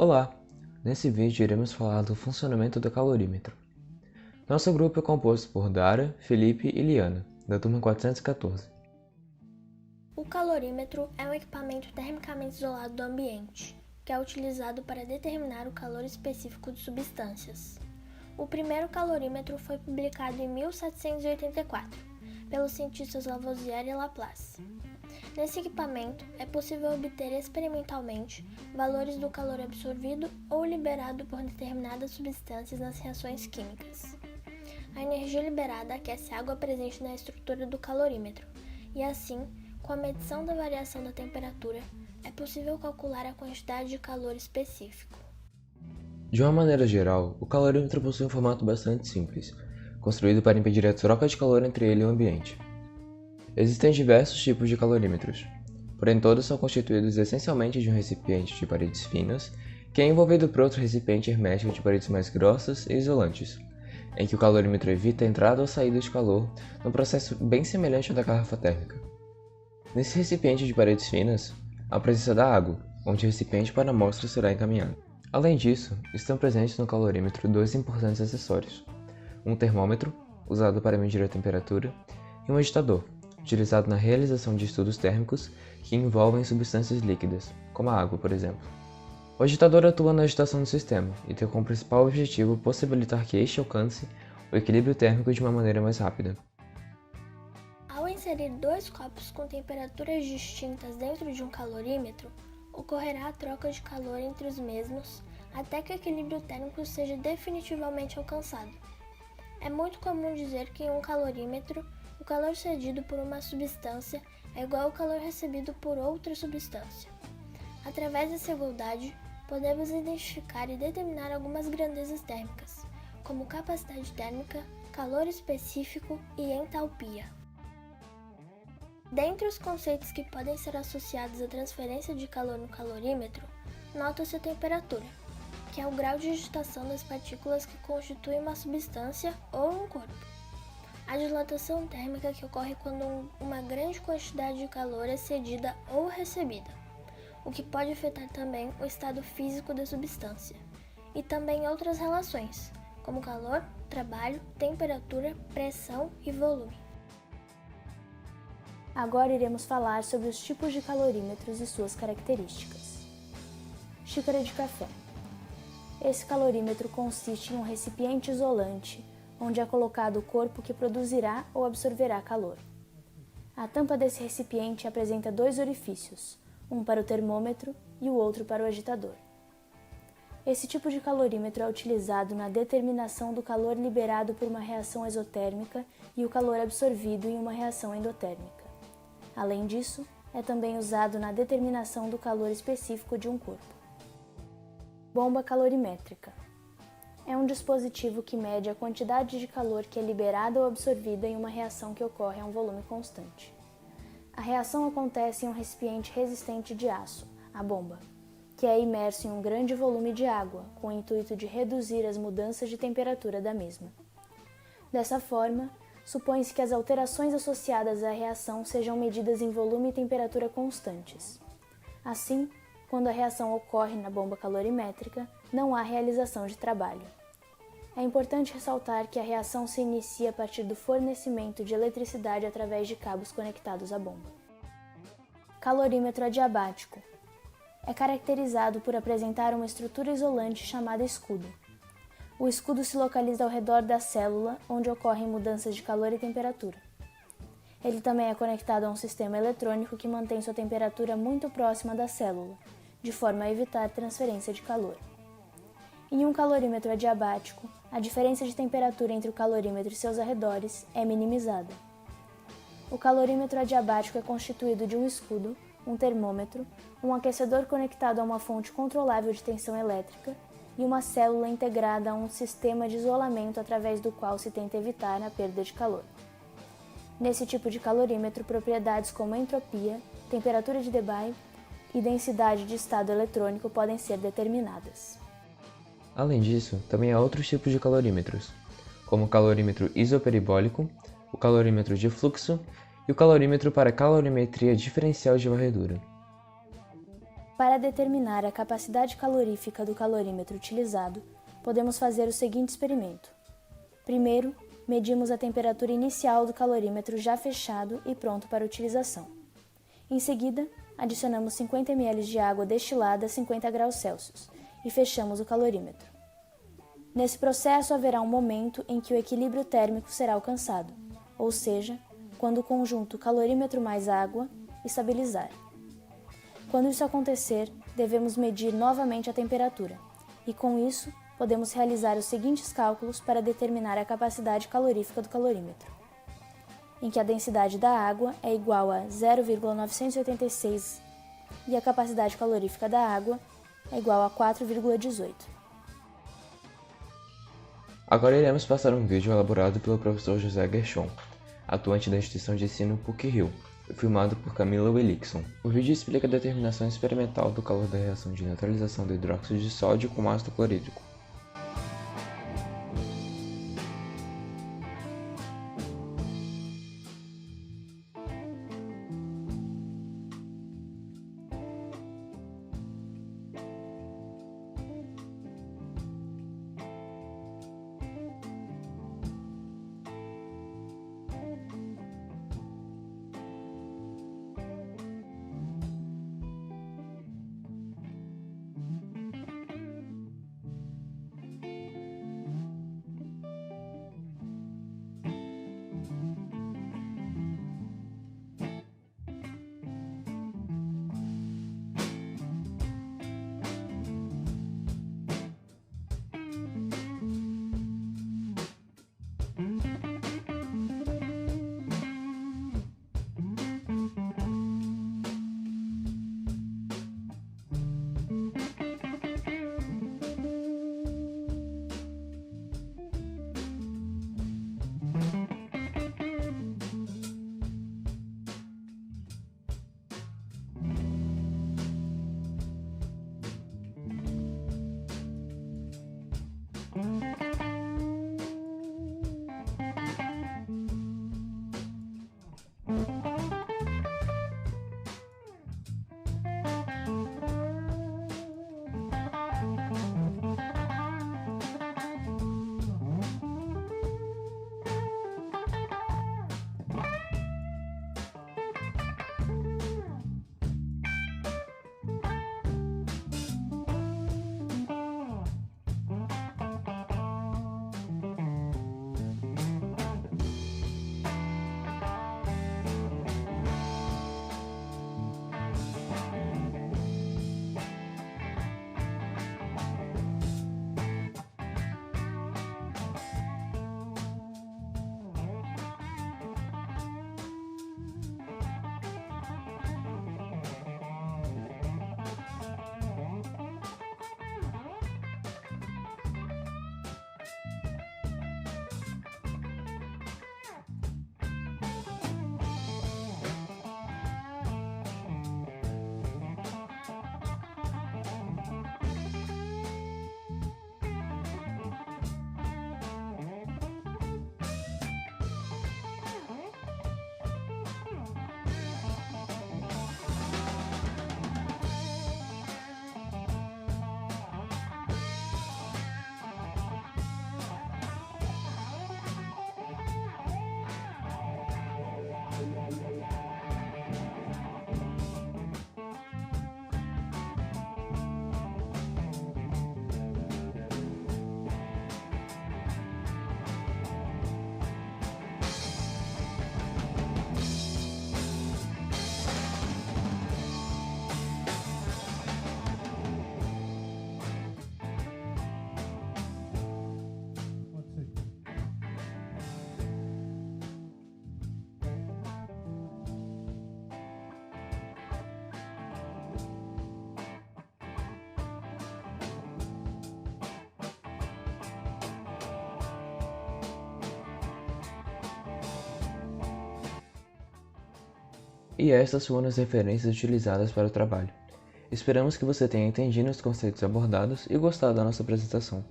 Olá! Nesse vídeo iremos falar do funcionamento do calorímetro. Nosso grupo é composto por Dara, Felipe e Liana, da turma 414. O calorímetro é um equipamento termicamente isolado do ambiente, que é utilizado para determinar o calor específico de substâncias. O primeiro calorímetro foi publicado em 1784, pelos cientistas Lavoisier e Laplace. Nesse equipamento, é possível obter experimentalmente valores do calor absorvido ou liberado por determinadas substâncias nas reações químicas. A energia liberada aquece a água presente na estrutura do calorímetro, e assim, com a medição da variação da temperatura, é possível calcular a quantidade de calor específico. De uma maneira geral, o calorímetro possui um formato bastante simples, construído para impedir a troca de calor entre ele e o ambiente. Existem diversos tipos de calorímetros, porém todos são constituídos essencialmente de um recipiente de paredes finas, que é envolvido por outro recipiente hermético de paredes mais grossas e isolantes, em que o calorímetro evita a entrada ou saída de calor num processo bem semelhante ao da garrafa térmica. Nesse recipiente de paredes finas, há a presença da água, onde o recipiente para a amostra será encaminhado. Além disso, estão presentes no calorímetro dois importantes acessórios: um termômetro, usado para medir a temperatura, e um agitador, utilizado na realização de estudos térmicos que envolvem substâncias líquidas, como a água, por exemplo. O agitador atua na agitação do sistema e tem como principal objetivo possibilitar que este alcance o equilíbrio térmico de uma maneira mais rápida. Ao inserir dois copos com temperaturas distintas dentro de um calorímetro, ocorrerá a troca de calor entre os mesmos até que o equilíbrio térmico seja definitivamente alcançado. É muito comum dizer que em um calorímetro, o calor cedido por uma substância é igual ao calor recebido por outra substância. Através dessa igualdade, podemos identificar e determinar algumas grandezas térmicas, como capacidade térmica, calor específico e entalpia. Dentre os conceitos que podem ser associados à transferência de calor no calorímetro, nota-se a temperatura, que é o grau de agitação das partículas que constituem uma substância ou um corpo. A dilatação térmica, que ocorre quando uma grande quantidade de calor é cedida ou recebida, o que pode afetar também o estado físico da substância, e também outras relações, como calor, trabalho, temperatura, pressão e volume. Agora iremos falar sobre os tipos de calorímetros e suas características. Xícara de café. Esse calorímetro consiste em um recipiente isolante, onde é colocado o corpo que produzirá ou absorverá calor. A tampa desse recipiente apresenta dois orifícios, um para o termômetro e o outro para o agitador. Esse tipo de calorímetro é utilizado na determinação do calor liberado por uma reação exotérmica e o calor absorvido em uma reação endotérmica. Além disso, é também usado na determinação do calor específico de um corpo. Bomba calorimétrica. É um dispositivo que mede a quantidade de calor que é liberada ou absorvida em uma reação que ocorre a um volume constante. A reação acontece em um recipiente resistente de aço, a bomba, que é imerso em um grande volume de água, com o intuito de reduzir as mudanças de temperatura da mesma. Dessa forma, supõe-se que as alterações associadas à reação sejam medidas em volume e temperatura constantes. Assim, quando a reação ocorre na bomba calorimétrica, não há realização de trabalho. É importante ressaltar que a reação se inicia a partir do fornecimento de eletricidade através de cabos conectados à bomba. Calorímetro adiabático. É caracterizado por apresentar uma estrutura isolante chamada escudo. O escudo se localiza ao redor da célula, onde ocorrem mudanças de calor e temperatura. Ele também é conectado a um sistema eletrônico que mantém sua temperatura muito próxima da célula, de forma a evitar transferência de calor. Em um calorímetro adiabático, a diferença de temperatura entre o calorímetro e seus arredores é minimizada. O calorímetro adiabático é constituído de um escudo, um termômetro, um aquecedor conectado a uma fonte controlável de tensão elétrica e uma célula integrada a um sistema de isolamento através do qual se tenta evitar a perda de calor. Nesse tipo de calorímetro, propriedades como entropia, temperatura de Debye e densidade de estado eletrônico podem ser determinadas. Além disso, também há outros tipos de calorímetros, como o calorímetro isoperibólico, o calorímetro de fluxo e o calorímetro para calorimetria diferencial de varredura. Para determinar a capacidade calorífica do calorímetro utilizado, podemos fazer o seguinte experimento. Primeiro, medimos a temperatura inicial do calorímetro já fechado e pronto para utilização. Em seguida, adicionamos 50 ml de água destilada a 50 graus Celsius e fechamos o calorímetro. Nesse processo haverá um momento em que o equilíbrio térmico será alcançado, ou seja, quando o conjunto calorímetro mais água estabilizar. Quando isso acontecer, devemos medir novamente a temperatura e, com isso, podemos realizar os seguintes cálculos para determinar a capacidade calorífica do calorímetro, em que a densidade da água é igual a 0,986 e a capacidade calorífica da água é igual a 4,18. Agora iremos passar um vídeo elaborado pelo professor José Gershon, atuante da instituição de ensino PUC-Rio, filmado por Camila Willickson. O vídeo explica a determinação experimental do calor da reação de neutralização do hidróxido de sódio com ácido clorídrico. E estas foram as referências utilizadas para o trabalho. Esperamos que você tenha entendido os conceitos abordados e gostado da nossa apresentação.